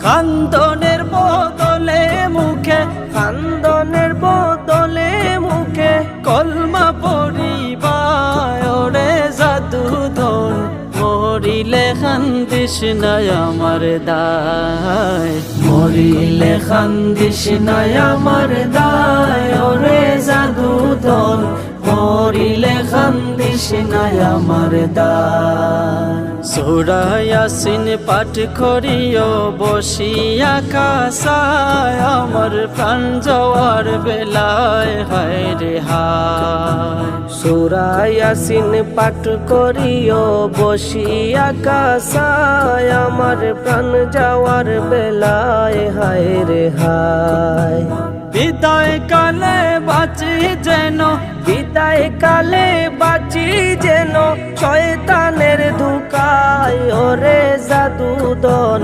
খান্দনের বদলে মুখে, খান্দনের বদলে মুখে কলমা পড়িবায় ওরে জাদুধন, মরিলে খান্দিস নাই আমার দায়, মরিলে খান্দিস নাই আমার দায় ওরে জাদুধন, মরিলে খান্দিস নাই আমার দায়। সূরা ইয়াসিন পাঠ করিও বসিয়া কাসায়, আমার প্রাণ যাওয়ার বেলায় হায় রে হায়। সূরা ইয়াসিন পাঠ করিও বসিয়া কাসায়, আমার প্রাণ যাওয়ার বেলায় হায় রে হায়। বিদায় কালে বাঁচি যেন, বিদায় কালে বাঁচি যেন শয়তানের ধোঁকায় ওরে জাদুদন।